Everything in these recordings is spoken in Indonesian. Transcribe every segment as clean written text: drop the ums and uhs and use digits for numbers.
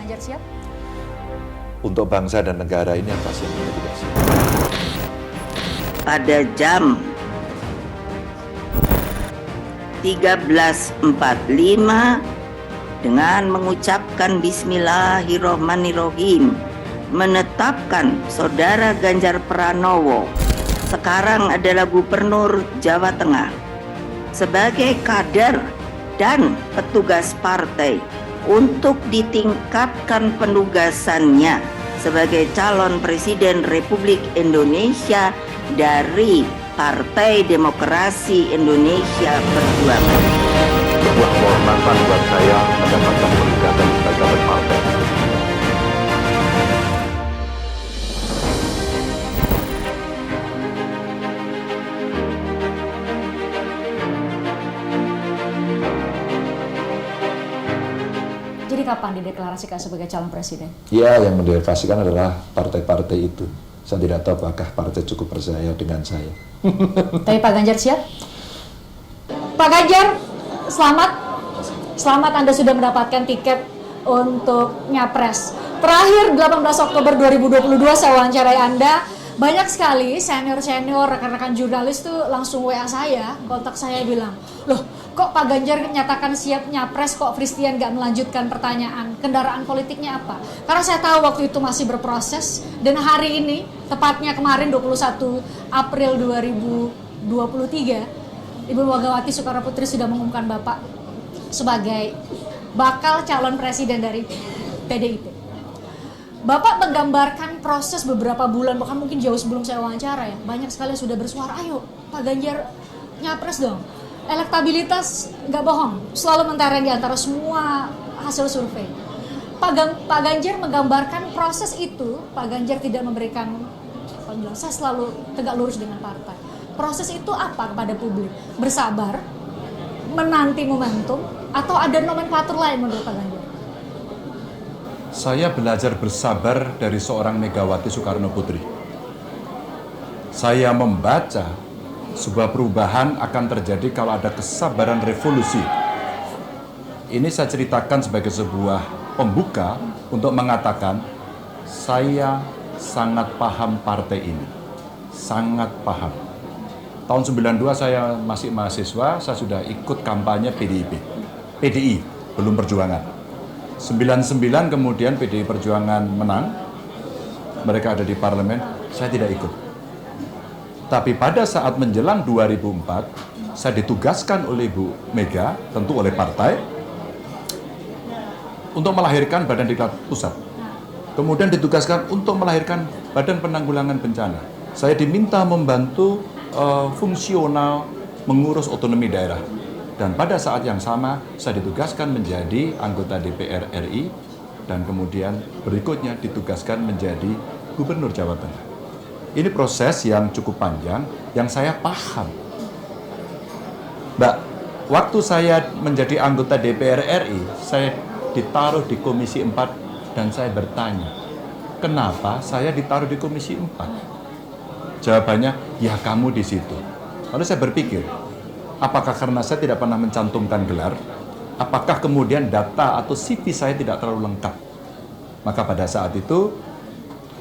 Ganjar siap? Untuk bangsa dan negara ini yang pasti kita tidak siap. Pada jam 13.45 dengan mengucapkan Bismillahirrohmanirrohim menetapkan Saudara Ganjar Pranowo sekarang adalah Gubernur Jawa Tengah sebagai kader dan petugas partai untuk ditingkatkan penugasannya sebagai calon Presiden Republik Indonesia dari Partai Demokrasi Indonesia Perjuangan. Sebuah kehormatan buat saya mendapatkan penugasan sebagai kader partai. Jadi kapan dideklarasikan sebagai calon presiden? Ya, yang mendeklarasikan adalah partai-partai itu. Saya tidak tahu apakah partai cukup percaya dengan saya. Tapi Pak Ganjar siap? Pak Ganjar, selamat. Selamat Anda sudah mendapatkan tiket untuk nyapres. Terakhir 18 Oktober 2022 saya wawancarai Anda. Banyak sekali senior-senior, rekan-rekan jurnalis tuh langsung WA saya, kontak saya bilang, loh kok Pak Ganjar nyatakan siap nyapres, kok Christian nggak melanjutkan pertanyaan, kendaraan politiknya apa? Karena saya tahu waktu itu masih berproses, dan hari ini, tepatnya kemarin 21 April 2023, Ibu Megawati Soekarno Putri sudah mengumumkan Bapak sebagai bakal calon presiden dari PDIP. Bapak menggambarkan proses beberapa bulan, bahkan mungkin jauh sebelum saya wawancara ya, banyak sekali yang sudah bersuara, ayo Pak Ganjar nyapres dong. Elektabilitas nggak bohong, selalu mentereng di antara semua hasil survei. Pak Ganjar menggambarkan proses itu, Pak Ganjar tidak memberikan penjelasan, saya selalu tegak lurus dengan partai. Proses itu apa kepada publik? Bersabar, menanti momentum, atau ada nomenklatur lain menurut Pak Ganjar? Saya belajar bersabar dari seorang Megawati Soekarno Putri. Saya membaca sebuah perubahan akan terjadi kalau ada kesabaran revolusi. Ini saya ceritakan sebagai sebuah pembuka untuk mengatakan saya sangat paham partai ini. Sangat paham. Tahun 92 saya masih mahasiswa, saya sudah ikut kampanye PDI, belum Perjuangan. 99 kemudian PDI Perjuangan menang, mereka ada di parlemen, saya tidak ikut. Tapi pada saat menjelang 2004, saya ditugaskan oleh Ibu Mega, tentu oleh partai, untuk melahirkan Badan Diklat Pusat. Kemudian ditugaskan untuk melahirkan Badan Penanggulangan Bencana. Saya diminta membantu fungsional mengurus otonomi daerah. Dan pada saat yang sama, saya ditugaskan menjadi anggota DPR RI, dan kemudian berikutnya ditugaskan menjadi Gubernur Jawa Tengah. Ini proses yang cukup panjang, yang saya paham. Mbak, waktu saya menjadi anggota DPR RI, saya ditaruh di Komisi 4, dan saya bertanya, kenapa saya ditaruh di Komisi 4? Jawabannya, ya kamu di situ. Lalu saya berpikir, apakah karena saya tidak pernah mencantumkan gelar? Apakah kemudian data atau CV saya tidak terlalu lengkap? Maka pada saat itu,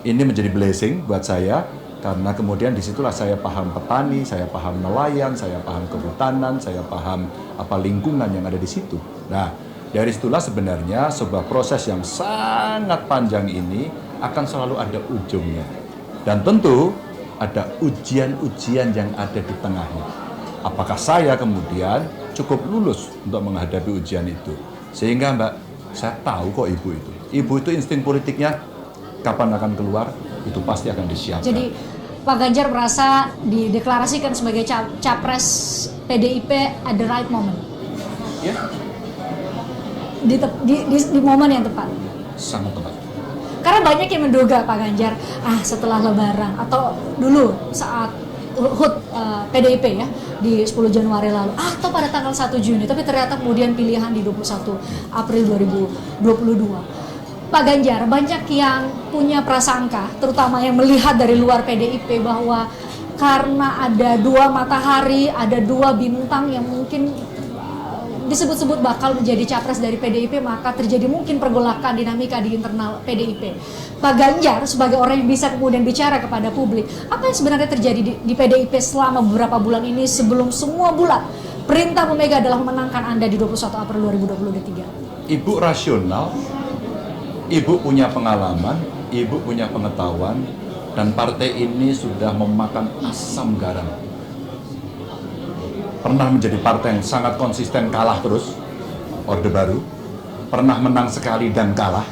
ini menjadi blessing buat saya, karena kemudian disitulah saya paham petani, saya paham nelayan, saya paham kehutanan, saya paham apa lingkungan yang ada di situ. Nah, dari situlah sebenarnya sebuah proses yang sangat panjang ini akan selalu ada ujungnya. Dan tentu ada ujian-ujian yang ada di tengahnya. Apakah saya kemudian cukup lulus untuk menghadapi ujian itu? Sehingga Mbak, saya tahu kok Ibu itu. Ibu itu insting politiknya kapan akan keluar, itu pasti akan disiapkan. Jadi Pak Ganjar merasa dideklarasikan sebagai capres PDIP at the right moment? Ya, Di momen yang tepat? sangat tepat. Karena banyak yang menduga Pak Ganjar, setelah Lebaran atau dulu saat HUT PDIP ya di 10 Januari lalu, atau pada tanggal 1 Juni, tapi ternyata kemudian pilihan di 21 April 2022. Pak Ganjar, banyak yang punya prasangka, terutama yang melihat dari luar PDIP, bahwa karena ada dua matahari, ada dua bintang yang mungkin disebut-sebut bakal menjadi capres dari PDIP, maka terjadi mungkin pergolakan dinamika di internal PDIP. Pak Ganjar sebagai orang yang bisa kemudian bicara kepada publik, apa yang sebenarnya terjadi di PDIP selama beberapa bulan ini sebelum semua bulat perintah Bu Mega adalah memenangkan Anda di 21 April 2023? Ibu rasional, ibu punya pengalaman, ibu punya pengetahuan, dan partai ini sudah memakan asam garam. Pernah menjadi partai yang sangat konsisten kalah terus, Orde Baru. Pernah menang sekali dan kalah.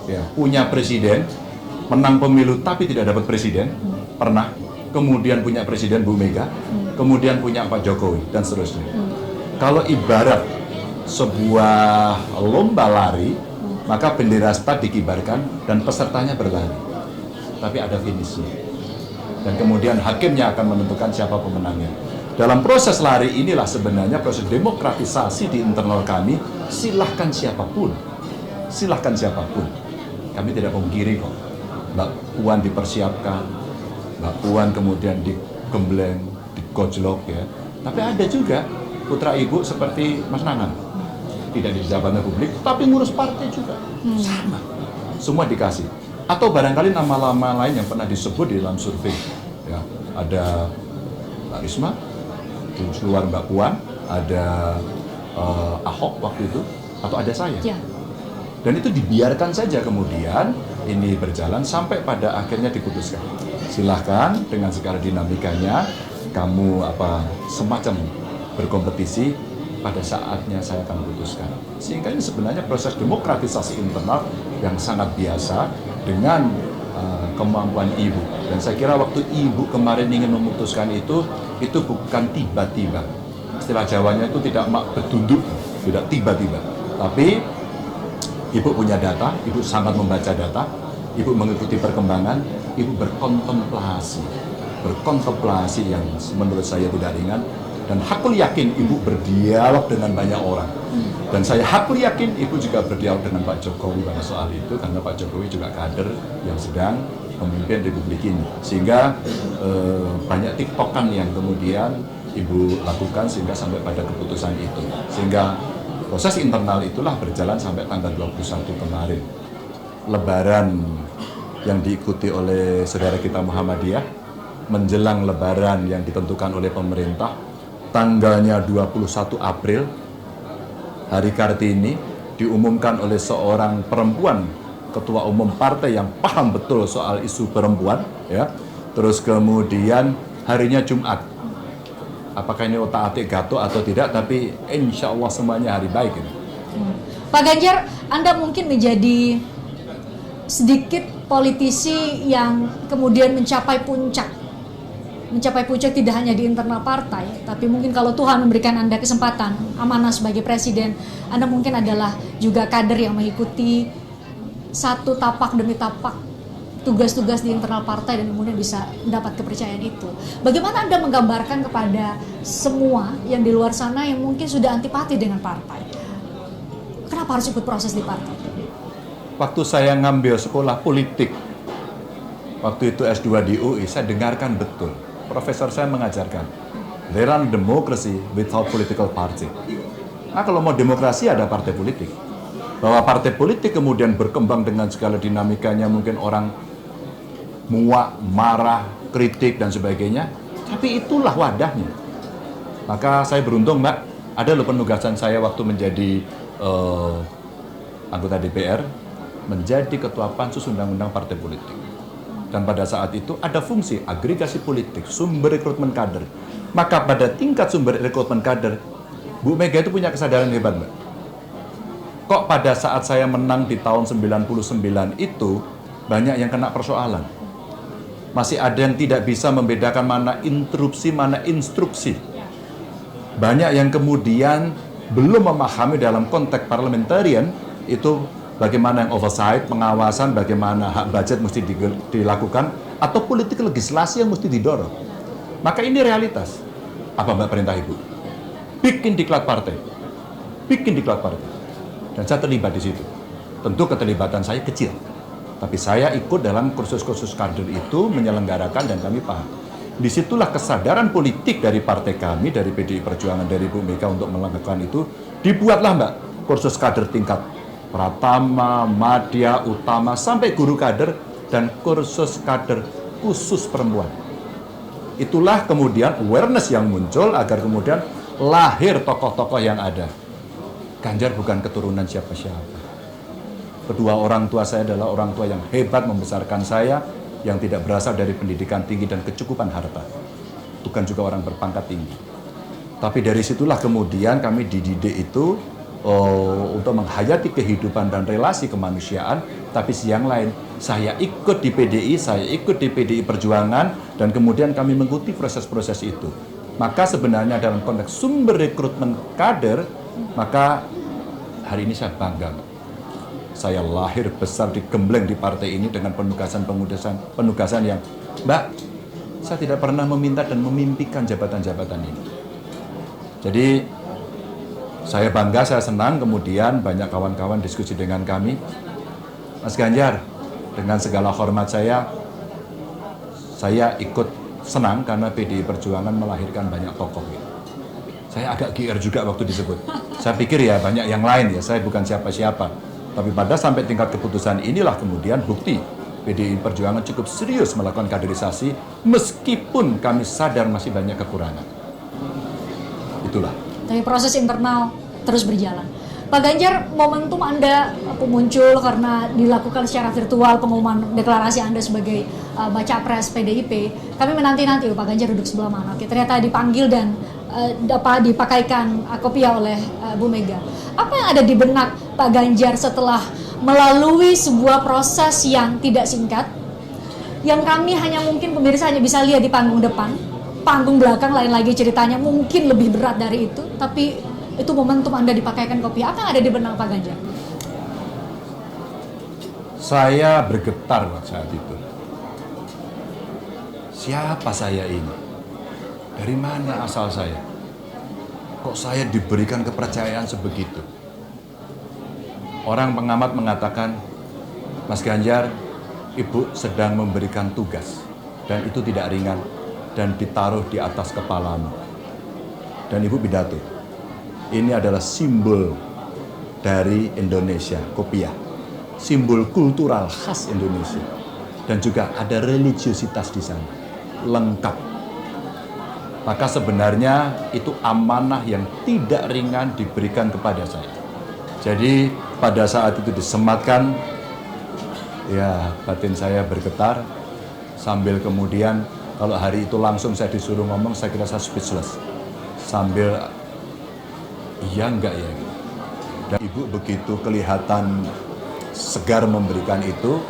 Ya, punya presiden, menang pemilu tapi tidak dapat presiden. Pernah. Kemudian punya presiden Bu Mega, kemudian punya Pak Jokowi, dan seterusnya. Kalau ibarat sebuah lomba lari, maka bendera start dikibarkan dan pesertanya berlari. Tapi ada finishnya. Dan kemudian hakimnya akan menentukan siapa pemenangnya. Dalam proses lari inilah sebenarnya proses demokratisasi di internal kami. Silahkan siapapun, silahkan siapapun. Kami tidak memungkiri kok. Mbak Puan dipersiapkan, Mbak Puan kemudian digembleng, digojlok ya. Tapi ada juga putra ibu seperti Mas Nanang, tidak di jabatan publik, tapi ngurus partai juga. Sama, semua dikasih. Atau barangkali nama-nama lain yang pernah disebut di dalam survei. Ya, ada Mbak Risma, di luar Mbak Puan, ada Ahok waktu itu, atau ada saya. Ya. Dan itu dibiarkan saja kemudian ini berjalan sampai pada akhirnya diputuskan. Silahkan dengan segala dinamikanya, kamu semacam berkompetisi, pada saatnya saya akan putuskan. Sehingga ini sebenarnya proses demokratisasi internal yang sangat biasa dengan kemampuan ibu. Dan saya kira waktu ibu kemarin ingin memutuskan itu bukan tiba-tiba. Istilah Jawanya itu tidak betunduk, tidak tiba-tiba. Tapi ibu punya data, ibu sangat membaca data, ibu mengikuti perkembangan, ibu berkontemplasi yang menurut saya tidak ringan. Dan hakul yakin ibu berdialog dengan banyak orang. Dan saya hakul yakin ibu juga berdialog dengan Pak Jokowi pada soal itu, karena Pak Jokowi juga kader yang sedang memimpin Republik ini. Sehingga banyak tiktokan yang kemudian ibu lakukan sehingga sampai pada keputusan itu. Sehingga proses internal itulah berjalan sampai tanggal 21 kemarin. Lebaran yang diikuti oleh saudara kita Muhammadiyah, menjelang lebaran yang ditentukan oleh pemerintah, tanggalnya 21 April, hari Kartini, diumumkan oleh seorang perempuan, ketua umum partai yang paham betul soal isu perempuan, ya. Terus kemudian harinya Jumat. Apakah ini otak-atik gato atau tidak, tapi insya Allah semuanya hari baik ini. Pak Ganjar, Anda mungkin menjadi sedikit politisi yang kemudian mencapai puncak tidak hanya di internal partai, tapi mungkin kalau Tuhan memberikan Anda kesempatan, amanah sebagai presiden, Anda mungkin adalah juga kader yang mengikuti satu tapak demi tapak tugas-tugas di internal partai dan kemudian bisa mendapat kepercayaan itu. Bagaimana Anda menggambarkan kepada semua yang di luar sana yang mungkin sudah antipati dengan partai? Kenapa harus ikut proses di partai? Waktu saya ngambil sekolah politik, waktu itu S2 di UI, saya dengarkan betul. Profesor saya mengajarkan, there are democracy without political party. Nah, kalau mau demokrasi ada partai politik. Bahwa partai politik kemudian berkembang dengan segala dinamikanya, mungkin orang muak, marah, kritik, dan sebagainya. Tapi itulah wadahnya. Maka saya beruntung, Mbak, ada loh penugasan saya waktu menjadi anggota DPR, menjadi ketua pansus undang-undang partai politik. Dan pada saat itu ada fungsi agregasi politik, sumber rekrutmen kader. Maka pada tingkat sumber rekrutmen kader, Bu Mega itu punya kesadaran hebat, Mbak. Kok pada saat saya menang di tahun 99 itu, banyak yang kena persoalan. Masih ada yang tidak bisa membedakan mana interupsi, mana instruksi. Banyak yang kemudian belum memahami dalam konteks parliamentarian, itu bagaimana yang oversight, pengawasan, bagaimana hak budget mesti dilakukan, atau politik legislasi yang mesti didorong. Maka ini realitas. Apa Mbak perintah Ibu? Bikin diklat partai. Bikin diklat partai. Dan saya terlibat di situ. Tentu keterlibatan saya kecil. Tapi saya ikut dalam kursus-kursus kader itu, menyelenggarakan, dan kami paham. disitulah kesadaran politik dari partai kami, dari PDI Perjuangan, dari Bu Mega untuk melakukan itu. Dibuatlah Mbak kursus kader tingkat Pratama, Madya, Utama, sampai guru kader, dan kursus kader khusus perempuan. Itulah kemudian awareness yang muncul agar kemudian lahir tokoh-tokoh yang ada. Ganjar bukan keturunan siapa-siapa. Kedua orang tua saya adalah orang tua yang hebat membesarkan saya, yang tidak berasal dari pendidikan tinggi dan kecukupan harta. Bukan juga orang berpangkat tinggi. Tapi dari situlah kemudian kami dididik itu untuk menghayati kehidupan dan relasi kemanusiaan. Tapi siang lain, saya ikut di PDI, saya ikut di PDI Perjuangan, dan kemudian kami mengikuti proses-proses itu. Maka sebenarnya dalam konteks sumber rekrutmen kader, maka hari ini saya bangga. Saya lahir besar digembleng di partai ini dengan penugasan yang, Mbak, saya tidak pernah meminta dan memimpikan jabatan-jabatan ini. Jadi saya bangga, saya senang. Kemudian banyak kawan-kawan diskusi dengan kami, Mas Ganjar, dengan segala hormat saya ikut senang karena PDI Perjuangan melahirkan banyak tokoh. Saya agak GR juga waktu disebut. Saya pikir ya banyak yang lain ya, saya bukan siapa-siapa. Tapi pada sampai tingkat keputusan inilah kemudian bukti PDI Perjuangan cukup serius melakukan kaderisasi meskipun kami sadar masih banyak kekurangan. Itulah. Tapi proses internal terus berjalan. Pak Ganjar, momentum Anda muncul karena dilakukan secara virtual pengumuman deklarasi Anda sebagai baca pres PDIP. Kami menanti-nanti Pak Ganjar duduk sebelah mana. Oke, ternyata dipanggil dan dipakaikan kopiah oleh Bu Mega. Apa yang ada di benak Pak Ganjar setelah melalui sebuah proses yang tidak singkat, yang kami hanya mungkin pemirsa hanya bisa lihat di panggung depan, panggung belakang lain lagi ceritanya mungkin lebih berat dari itu, tapi itu momentum Anda dipakaikan kopiah. Apa yang ada di benak Pak Ganjar? Saya bergetar saat itu. Siapa saya ini? Dari mana asal saya? Kok saya diberikan kepercayaan sebegitu? Orang pengamat mengatakan, Mas Ganjar, Ibu sedang memberikan tugas. Dan itu tidak ringan. Dan ditaruh di atas kepalamu. Dan Ibu pidato. Ini adalah simbol dari Indonesia, kopiah. Simbol kultural khas Indonesia. Dan juga ada religiositas di sana. Lengkap. Maka sebenarnya itu amanah yang tidak ringan diberikan kepada saya. Jadi pada saat itu disematkan, ya batin saya bergetar. Sambil kemudian kalau hari itu langsung saya disuruh ngomong, saya kira saya speechless. Sambil, iya enggak ya? Dan Ibu begitu kelihatan segar memberikan itu.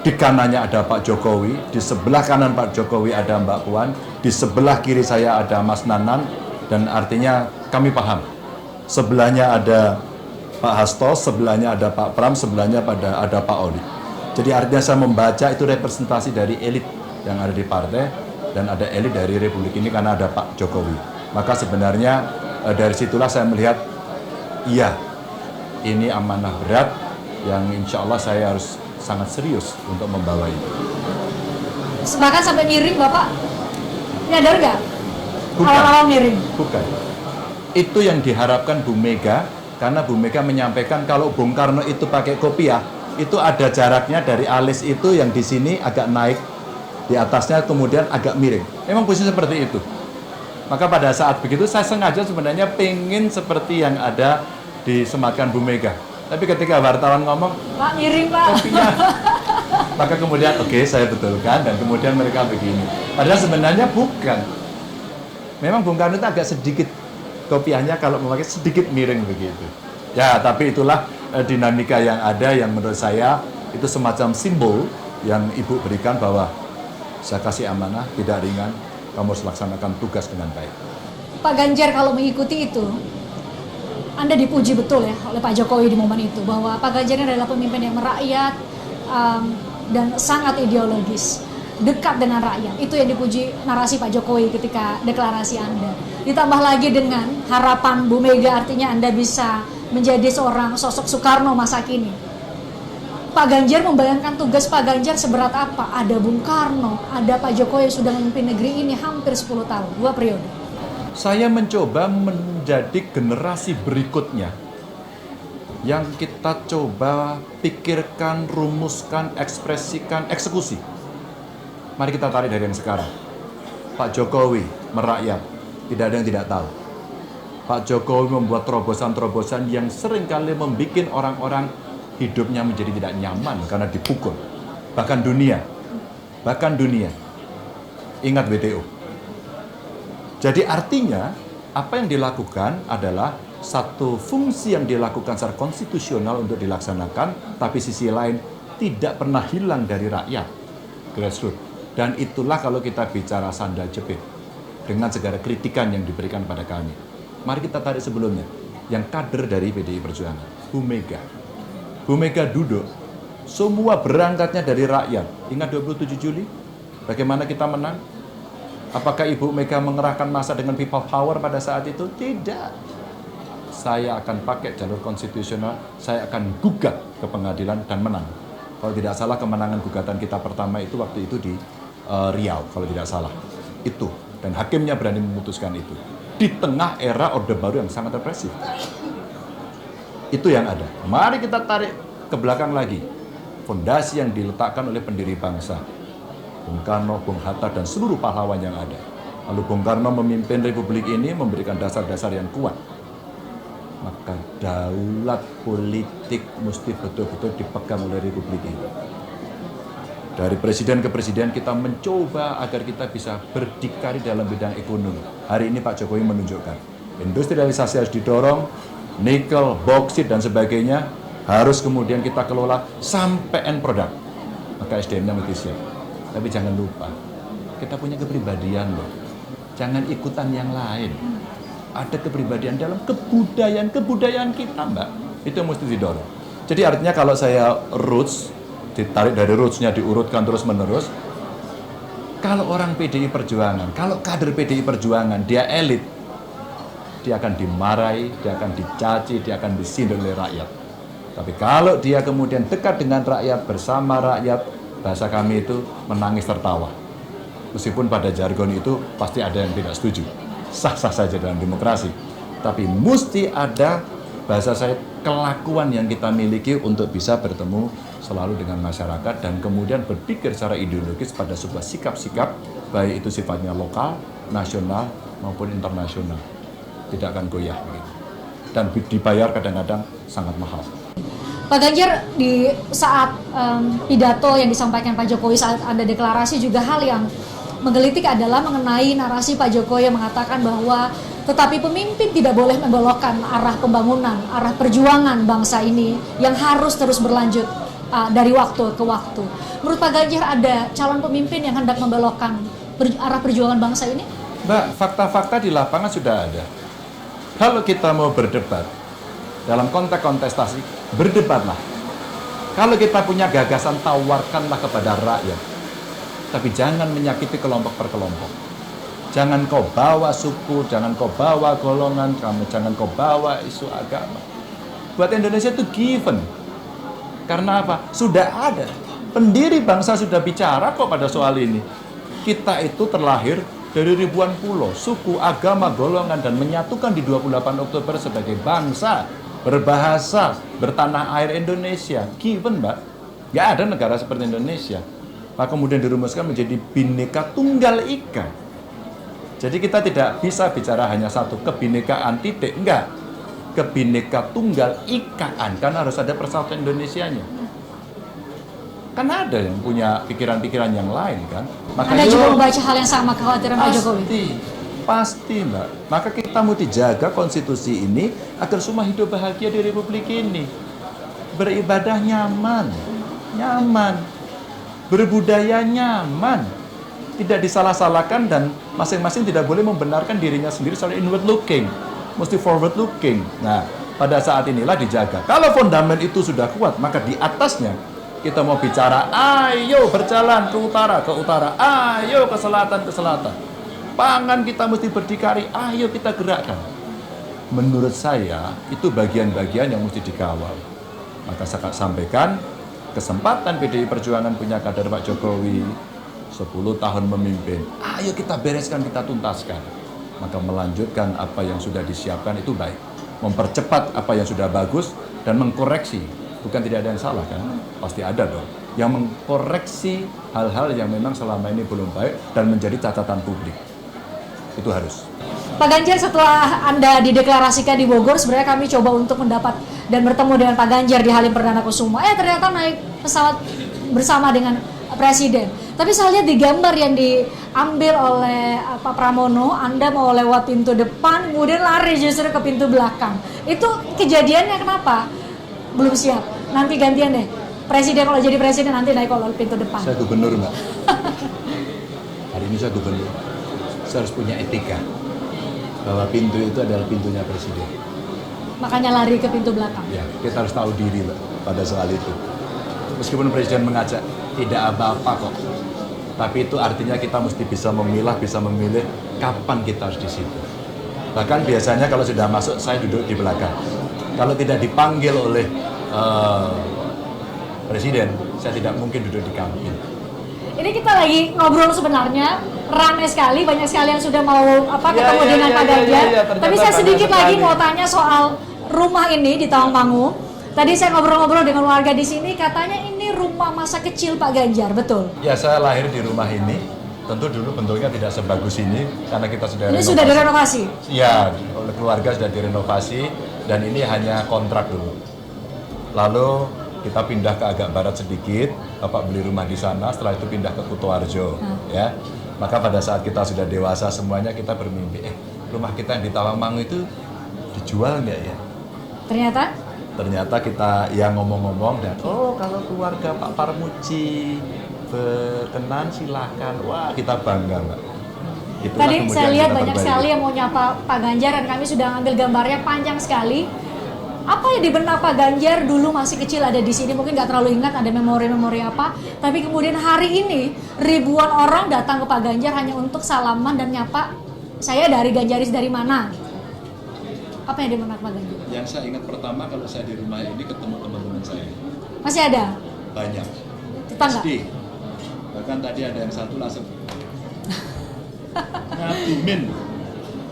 Di kanannya ada Pak Jokowi, di sebelah kanan Pak Jokowi ada Mbak Puan, di sebelah kiri saya ada Mas Nanan, dan artinya kami paham. Sebelahnya ada Pak Hasto, sebelahnya ada Pak Pram, sebelahnya ada Pak Oli. Jadi artinya saya membaca itu representasi dari elit yang ada di partai, dan ada elit dari Republik ini karena ada Pak Jokowi. Maka sebenarnya dari situlah saya melihat, iya, ini amanah berat yang insya Allah saya harus sangat serius untuk membawa itu. Bahkan sampai miring Bapak, nyadar nggak? Bukan. Awal-awal miring. Bukan. Itu yang diharapkan Bu Mega, karena Bu Mega menyampaikan kalau Bung Karno itu pakai kopiah, itu ada jaraknya dari alis itu yang di sini agak naik, di atasnya kemudian agak miring. Memang posisi seperti itu. Maka pada saat begitu saya sengaja sebenarnya pengen seperti yang ada disematkan Bu Mega. Tapi ketika wartawan ngomong, Pak miring Pak. kopinya, maka kemudian oke, saya betulkan, dan kemudian mereka begini. Padahal sebenarnya bukan. Memang Bung Karno itu agak sedikit kopiahnya kalau memakai sedikit miring begitu. Ya, tapi itulah dinamika yang ada yang menurut saya itu semacam simbol yang Ibu berikan bahwa saya kasih amanah, tidak ringan, kamu harus laksanakan tugas dengan baik. Pak Ganjar kalau mengikuti itu, Anda dipuji betul ya oleh Pak Jokowi di momen itu, bahwa Pak Ganjar ini adalah pemimpin yang merakyat dan sangat ideologis, dekat dengan rakyat. Itu yang dipuji narasi Pak Jokowi ketika deklarasi Anda. Ditambah lagi dengan harapan Bu Mega, artinya Anda bisa menjadi seorang sosok Soekarno masa kini. Pak Ganjar membayangkan tugas Pak Ganjar seberat apa? Ada Bung Karno, ada Pak Jokowi yang sudah memimpin negeri ini hampir 10 tahun, 2 periode. Saya mencoba menjadi generasi berikutnya yang kita coba pikirkan, rumuskan, ekspresikan, eksekusi. Mari kita tarik dari yang sekarang. Pak Jokowi merakyat, tidak ada yang tidak tahu. Pak Jokowi membuat terobosan-terobosan yang seringkali membuat orang-orang hidupnya menjadi tidak nyaman karena dipukul. Bahkan dunia. Ingat WTO. Jadi artinya, apa yang dilakukan adalah satu fungsi yang dilakukan secara konstitusional untuk dilaksanakan, tapi sisi lain tidak pernah hilang dari rakyat, grassroots. Dan itulah kalau kita bicara sandal jepit, dengan segala kritikan yang diberikan pada kami. Mari kita tarik sebelumnya, yang kader dari PDI Perjuangan, Bu Mega. Bu Mega duduk, semua berangkatnya dari rakyat. Ingat 27 Juli? Bagaimana kita menang? Apakah Ibu Mega mengerahkan massa dengan people power pada saat itu? Tidak. Saya akan pakai jalur konstitusional, saya akan gugat ke pengadilan dan menang. Kalau tidak salah kemenangan gugatan kita pertama itu waktu itu di Riau, kalau tidak salah. Itu, dan hakimnya berani memutuskan itu. Di tengah era Orde Baru yang sangat represif. Itu yang ada. Mari kita tarik ke belakang lagi. Fondasi yang diletakkan oleh pendiri bangsa. Bung Karno, Bung Hatta, dan seluruh pahlawan yang ada. Lalu Bung Karno memimpin Republik ini, memberikan dasar-dasar yang kuat. Maka daulat politik mesti betul-betul dipegang oleh Republik ini. Dari presiden ke presiden kita mencoba agar kita bisa berdikari dalam bidang ekonomi. Hari ini Pak Jokowi menunjukkan. Industrialisasi harus didorong, nikel, boksit, dan sebagainya harus kemudian kita kelola sampai end product. Maka SDM-nya mesti siap. Tapi jangan lupa, kita punya kepribadian loh. Jangan ikutan yang lain. Ada kepribadian dalam kebudayaan kita, Mbak. Itu yang mesti didorong. Jadi artinya kalau saya roots, ditarik dari roots-nya diurutkan terus-menerus, kalau orang PDI Perjuangan, kalau kader PDI Perjuangan, dia elit, dia akan dimarahi, dia akan dicaci, dia akan disindir oleh rakyat. Tapi kalau dia kemudian dekat dengan rakyat, bersama rakyat, bahasa kami itu menangis tertawa. Meskipun pada jargon itu pasti ada yang tidak setuju. Sah-sah saja dalam demokrasi. Tapi mesti ada, bahasa saya, kelakuan yang kita miliki untuk bisa bertemu selalu dengan masyarakat dan kemudian berpikir secara ideologis pada sebuah sikap-sikap, baik itu sifatnya lokal, nasional, maupun internasional. Tidak akan goyah. Dan dibayar kadang-kadang sangat mahal. Pak Ganjar, di saat pidato yang disampaikan Pak Jokowi saat ada deklarasi, juga hal yang menggelitik adalah mengenai narasi Pak Jokowi yang mengatakan bahwa tetapi pemimpin tidak boleh membelokkan arah pembangunan, arah perjuangan bangsa ini yang harus terus berlanjut dari waktu ke waktu. Menurut Pak Ganjar, ada calon pemimpin yang hendak membelokkan arah perjuangan bangsa ini? Mbak, fakta-fakta di lapangan sudah ada. Kalau kita mau berdebat, dalam konteks kontestasi, berdebatlah. Kalau kita punya gagasan, tawarkanlah kepada rakyat. Tapi jangan menyakiti kelompok per kelompok. Jangan kau bawa suku, jangan kau bawa golongan, jangan kau bawa isu agama. Buat Indonesia itu given. Karena apa? Sudah ada. Pendiri bangsa sudah bicara kok pada soal ini. Kita itu terlahir dari ribuan pulau, suku, agama, golongan, dan menyatukan di 28 Oktober sebagai bangsa, berbahasa, bertanah air Indonesia. Given, Mbak. Nggak ada negara seperti Indonesia. Maka kemudian dirumuskan menjadi Bhinneka Tunggal Ika. Jadi kita tidak bisa bicara hanya satu kebinekaan titik, enggak. Kebineka Tunggal Ikaan, kan harus ada persatuan Indonesianya. Kan ada yang punya pikiran-pikiran yang lain kan. Maka Anda juga membaca hal yang sama, kekhawatiran Pak Jokowi? Pasti Mbak. Maka kita mesti jaga konstitusi ini agar semua hidup bahagia di Republik ini. Beribadah nyaman. Berbudaya nyaman, tidak disalah-salahkan, dan masing-masing tidak boleh membenarkan dirinya sendiri selalu inward looking, mesti forward looking. Nah, pada saat inilah dijaga. Kalau fondamen itu sudah kuat, maka di atasnya kita mau bicara, ayo berjalan ke utara, ayo ke selatan. Pangan kita mesti berdikari, ayo kita gerakkan. Menurut saya, itu bagian-bagian yang mesti dikawal. Maka saya sampaikan, kesempatan PDI Perjuangan punya kader Pak Jokowi 10 tahun memimpin. Ayo kita bereskan, kita tuntaskan. Maka melanjutkan apa yang sudah disiapkan itu baik. Mempercepat apa yang sudah bagus dan mengkoreksi. Bukan tidak ada yang salah kan? Pasti ada dong. Yang mengkoreksi hal-hal yang memang selama ini belum baik dan menjadi catatan publik. Itu harus. Pak Ganjar, setelah Anda dideklarasikan di Bogor, sebenarnya kami coba untuk mendapat dan bertemu dengan Pak Ganjar di Halim Perdana Kusuma. Ternyata naik pesawat bersama dengan Presiden. Tapi saya lihat di gambar yang diambil oleh Pak Pramono, Anda mau lewat pintu depan, kemudian lari justru ke pintu belakang. Itu kejadiannya kenapa? Belum siap. Nanti gantian deh. Presiden kalau jadi presiden nanti naik kalau pintu depan. Saya gubernur, Mbak. Hari ini saya gubernur. Saya harus punya etika bahwa pintu itu adalah pintunya presiden. Makanya lari ke pintu belakang. Ya, kita harus tahu diri, Mbak, pada soal itu. Meskipun presiden mengajak, tidak apa-apa kok. Tapi itu artinya kita mesti bisa memilah, bisa memilih kapan kita harus di situ. Bahkan biasanya kalau sudah masuk, saya duduk di belakang. Kalau tidak dipanggil oleh presiden, saya tidak mungkin duduk di kantin. Ini kita lagi ngobrol sebenarnya, ramai sekali, banyak sekali yang sudah mau ketemu dengan Pak Ganjar. Tapi saya sedikit lagi mau tanya soal rumah ini di Tawangmangu. Tadi saya ngobrol-ngobrol dengan warga di sini, katanya ini rumah masa kecil Pak Ganjar, betul? Ya, saya lahir di rumah ini. Tentu dulu bentuknya tidak sebagus ini karena kita sudah Ini renovasi. sudah direnovasi? Ya, oleh keluarga sudah direnovasi dan ini hanya kontrak dulu. Lalu kita pindah ke agak barat sedikit, Bapak beli rumah di sana, setelah itu pindah ke Kutoarjo, ya. Maka pada saat kita sudah dewasa semuanya kita bermimpi, rumah kita yang di Tawangmangu itu dijual nggak ya? Ternyata kita yang ngomong-ngomong dan kalau keluarga Pak Parmuji berkenan silakan. Wah, kita bangga, Mbak. Itulah Tadi saya lihat kita banyak perbaiki. sekali yang mau nyapa Pak Ganjar dan kami sudah ambil gambarnya panjang sekali. Apa yang di benak Pak Ganjar dulu masih kecil ada di sini, mungkin nggak terlalu ingat ada memori-memori apa, tapi kemudian hari ini ribuan orang datang ke Pak Ganjar hanya untuk salaman dan nyapa, saya dari Ganjaris dari mana? Apa yang di benak Pak Ganjar? Yang saya ingat pertama kalau saya di rumah ini ketemu teman-teman saya. Masih ada? Banyak. Tetangga? SD. Bahkan tadi ada yang satu langsung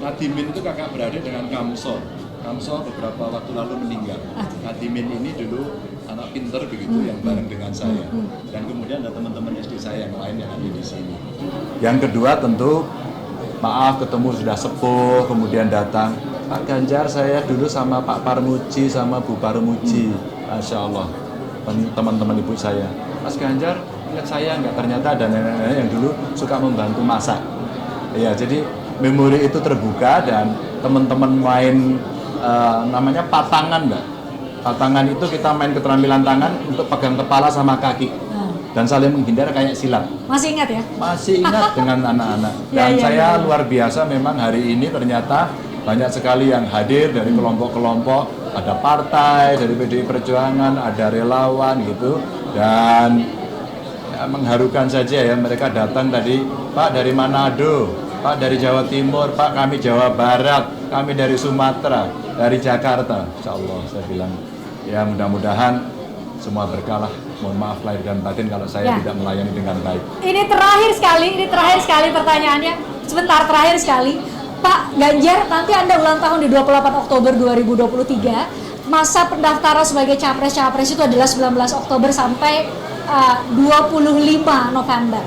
Ngadimin itu kakak beradik dengan Kamso. Kamso beberapa waktu lalu meninggal. Ngadimin ini dulu anak pinter begitu yang bareng dengan saya. Dan kemudian ada teman-teman SD saya yang lain yang ada di sini. Yang kedua tentu maaf ketemu sudah sepuh kemudian datang Pak Ganjar, saya dulu sama Pak Parmuji sama Bu Parmuji. Masya Allah, teman-teman ibu saya. Mas Ganjar ingat saya nggak? Ternyata ada nenek-nenek yang dulu suka membantu masak. Ya, jadi memori itu terbuka dan teman-teman main namanya patangan, Mbak. Patangan itu kita main keterampilan tangan untuk pegang kepala sama kaki dan saling menghindar kayak silat. Masih ingat ya? Masih ingat dengan anak-anak. Dan saya luar biasa memang hari ini ternyata banyak sekali yang hadir dari kelompok-kelompok, ada partai, dari PDI Perjuangan, ada relawan gitu. Dan ya, mengharukan saja ya mereka datang tadi, Pak dari Manado, Pak dari Jawa Timur, Pak kami Jawa Barat, kami dari Sumatera, dari Jakarta. Insya Allah saya bilang ya mudah-mudahan semua berkah lah. Mohon maaf lahir dan batin kalau saya tidak melayani dengan baik. Ini terakhir sekali pertanyaannya. Sebentar, terakhir sekali. Pak Ganjar, nanti Anda ulang tahun di 28 Oktober 2023. Masa pendaftaran sebagai capres-capres itu adalah 19 Oktober sampai 25 November.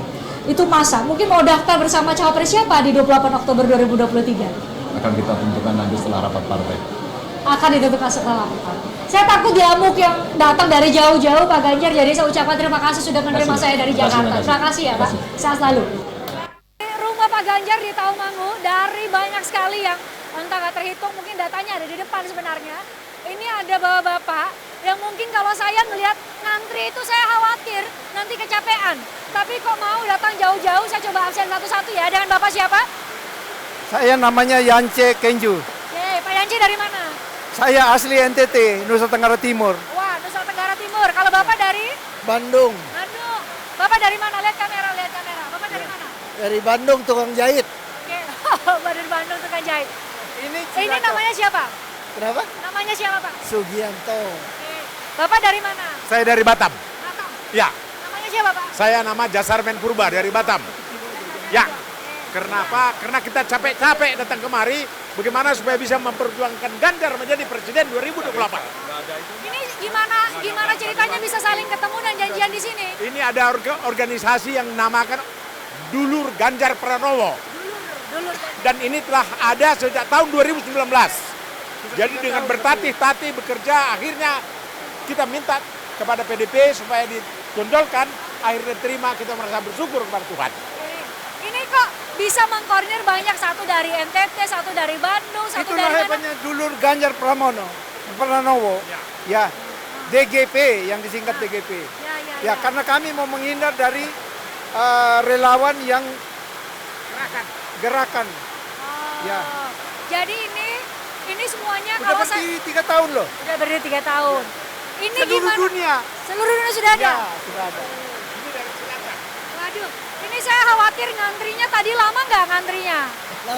Itu masa. Mungkin mau daftar bersama capres siapa di 28 Oktober 2023? Akan kita tentukan nanti setelah rapat partai. Akan ditentukan setelah rapat partai. Saya takut diamuk yang datang dari jauh-jauh Pak Ganjar, jadi saya ucapkan terima kasih sudah menerima saya dari Jakarta. Terima kasih ya Pak. Sehat selalu. Rumah Pak Ganjar di Tawangmangu dari banyak sekali yang entah nggak terhitung, mungkin datanya ada di depan sebenarnya. Ini ada bapak-bapak yang mungkin kalau saya melihat ngantri itu saya khawatir nanti kecapean. Tapi kok mau datang jauh-jauh, saya coba absen satu-satu ya. Dengan Bapak siapa? Saya namanya Yance Kenju. Oke, Pak Yance dari mana? Saya asli NTT, Nusa Tenggara Timur. Wah, Nusa Tenggara Timur. Kalau Bapak dari? Bandung. Bandung. Bapak dari mana? Lihat kamera, lihat kamera. Bapak dari mana? Dari Bandung, tukang jahit. Oke, Bapak dari Bandung tukang jahit. Ini namanya siapa? Kenapa? Namanya siapa Pak? Sugianto. Oke. Bapak dari mana? Saya dari Batam. Batam. Ya, Namanya siapa Pak? saya nama Jasarmen Purba dari Batam. Ya, kenapa? Karena kita capek-capek datang kemari, bagaimana supaya bisa memperjuangkan Ganjar menjadi presiden 2024. Ini gimana ceritanya bisa saling ketemu dan janjian di sini? Ini ada organisasi yang namakan Dulur Ganjar Pranowo. Dulur. Dan ini telah ada sejak tahun 2019. Jadi dengan bertatih-tatih bekerja, akhirnya kita minta kepada PDP supaya ditonjolkan, akhirnya terima, kita merasa bersyukur kepada Tuhan. Ini kok bisa mengkoordinir banyak, satu dari NTT, satu dari Bandung, satu Itulah dari mana? hebatnya Dulur Ganjar Pranowo. Ya, DGP yang disingkat DGP. Ya. Karena kami mau menghindar dari relawan yang gerakan. Ya. Jadi ini semuanya Udah kawasan berdiri 3 tahun loh. udah berdiri 3 tahun. Ini Seluruh gimana? dunia. Seluruh dunia sudah ada. Ya, sudah ada. Waduh, ini saya khawatir ngantrinya tadi lama nggak ngantrinya?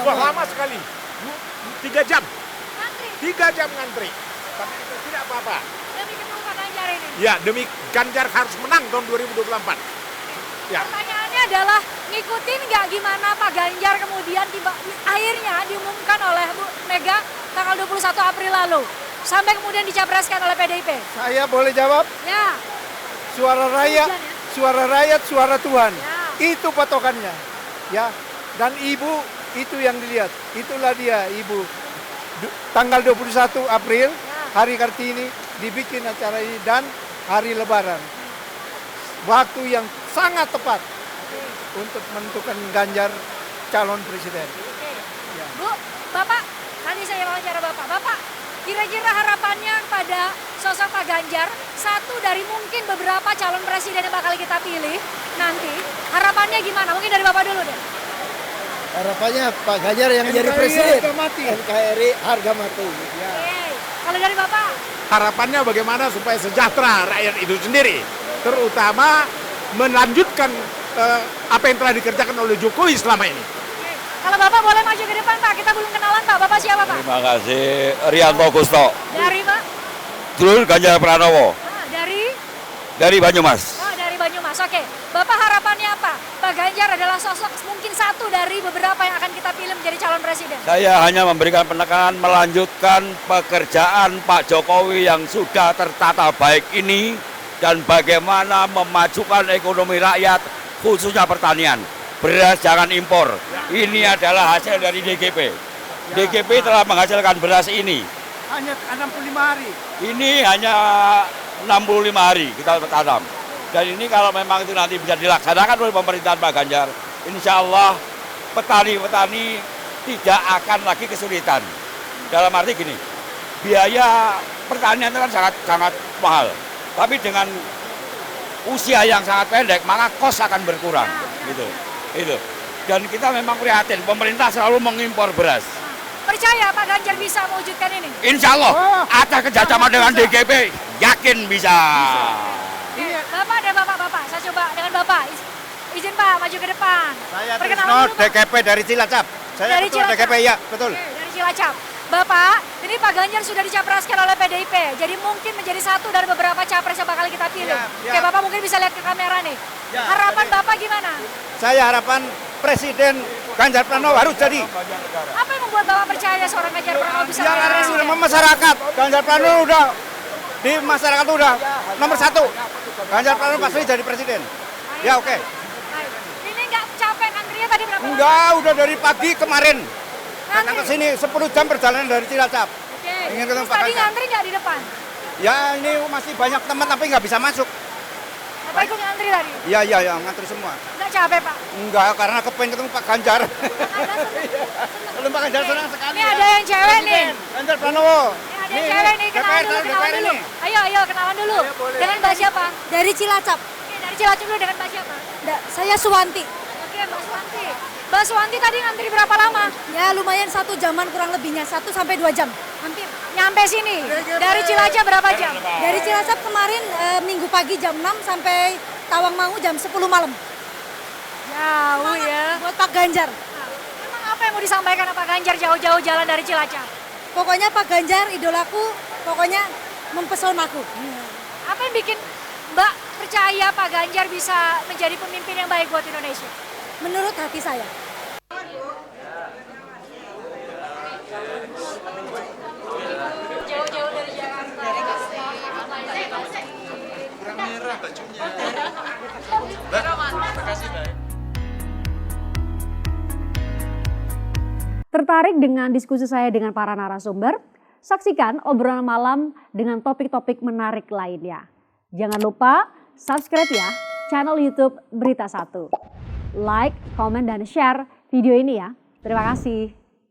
Wah, lama sekali. 3 jam. Ngantri. 3 jam ngantri. Tapi itu tidak apa-apa. Demi ketemu Pak Ganjar ini. Ya, demi Ganjar harus menang tahun 2024. Ya. Pertanyaannya adalah ngikutin nggak gimana Pak Ganjar kemudian akhirnya diumumkan oleh Bu Mega tanggal 21 April lalu. Sampai kemudian dicapreskan oleh PDIP. Saya boleh jawab? Ya. Suara rakyat, Hujan ya? suara rakyat, suara Tuhan. Ya. Itu patokannya. Ya. Dan ibu itu yang dilihat. Itulah dia ibu. Tanggal 21 April, hari Kartini, dibikin acara ini dan hari Lebaran. Waktu yang sangat tepat untuk menentukan Ganjar calon presiden. Oke. Bu, Bapak, tadi saya wawancara Bapak, kira-kira harapannya pada sosok Pak Ganjar, satu dari mungkin beberapa calon presiden yang bakal kita pilih nanti, harapannya gimana? Mungkin dari Bapak dulu deh. Harapannya Pak Ganjar yang jadi presiden. NKRI harga mati. Ya. Oke. Kalau dari Bapak? Harapannya bagaimana supaya sejahtera rakyat itu sendiri. Terutama melanjutkan apa yang telah dikerjakan oleh Jokowi selama ini. Oke. Kalau Bapak boleh maju ke depan Pak, kita belum kenalan Pak. Bapak siapa Pak? Terima kasih, Rianto Gusto. Dari Pak? Dulur Ganjar Pranowo Dari Banyumas. dari Banyumas. Oke. Bapak harapannya apa? Pak Ganjar adalah sosok mungkin satu dari beberapa yang akan kita pilih menjadi calon presiden. Saya hanya memberikan penekanan melanjutkan pekerjaan Pak Jokowi yang sudah tertata baik ini dan bagaimana memajukan ekonomi rakyat khususnya pertanian. Beras jangan impor. Ini adalah hasil dari DGP. DGP telah menghasilkan beras ini. Hanya 65 hari. Ini hanya 65 hari kita tanam. Dan ini kalau memang itu nanti bisa dilaksanakan oleh pemerintahan Pak Ganjar, insya Allah petani-petani tidak akan lagi kesulitan. Dalam arti gini, biaya pertanian itu kan sangat mahal. Tapi dengan usia yang sangat pendek, maka kos akan berkurang. Itu. Dan kita memang prihatin, pemerintah selalu mengimpor beras. Percaya Pak Ganjar bisa mewujudkan ini? Insya Allah, ada kerjasama dengan DGP, yakin bisa. Oke, Bapak ada Bapak. Saya coba dengan Bapak. Izin Pak, maju ke depan. Saya Perkenalan Trisno, dulu, Pak. DGP dari Cilacap. Saya Dari ketua Cilacap. DGP, ya betul. Oke, dari Cilacap. Bapak, ini Pak Ganjar sudah dicapreskan oleh PDIP. Jadi mungkin menjadi satu dari beberapa capres yang bakal kita pilih. Ya. Oke, Bapak mungkin bisa lihat ke kamera nih. Ya, Harapan Bapak gimana? Saya harapan Presiden Ganjar Pranowo harus jadi. Apa yang membuat Bapak percaya seorang Ganjar Pranowo bisa Ya, menjadi presiden? masyarakat Ganjar Pranowo udah di masyarakat udah nomor 1. Ganjar Pranowo pasti jadi presiden. Ya oke. Baik. Ini nggak capek antrinya tadi berapa lama? Udah dari pagi kemarin. Datang ke Ngantri? sini 10 jam perjalanan dari Cilacap. Oke. Ingin ketemu Terus Pak tadi Ganjar. ngantri nggak di depan? Ya ini masih banyak teman tapi nggak bisa masuk. Bapak ikut ngantri tadi? Iya ngantri semua. Nggak capek Pak? Enggak, karena kepengen ketemu Pak Ganjar. Anda senang? Ketemu Pak Ganjar senang sekali. Ini ada yang cewek nih. Ganjar Pranowo. Ini ada yang cewek nih, kenalan dulu, kenalan dulu. Ayo, kenalan dulu. Dengan Mbak siapa? Dari Cilacap. Oke, dari Cilacap dulu dengan Mbak siapa? Saya Suwanti. Oke, Mbak Suwanti. Mbak Suwanti tadi ngantri berapa lama? Ya lumayan 1 jaman kurang lebihnya, 1 sampai 2 jam. Hampir. Nyampe sini. Dari Cilacap berapa jam? Dari Cilacap kemarin Minggu pagi jam 6 sampai Tawangmangu jam 10 malam. Jauh ya. Buat Pak Ganjar. Emang apa yang mau disampaikan Pak Ganjar jauh-jauh jalan dari Cilacap? Pokoknya Pak Ganjar idolaku, pokoknya mempesonaku. Apa yang bikin Mbak percaya Pak Ganjar bisa menjadi pemimpin yang baik buat Indonesia? Menurut hati saya. Jauh-jauh dari Jakarta. Tertarik dengan diskusi saya dengan para narasumber? Saksikan obrolan malam dengan topik-topik menarik lainnya. Jangan lupa subscribe ya channel YouTube Berita 1. Like, komen, dan share video ini ya. Terima kasih.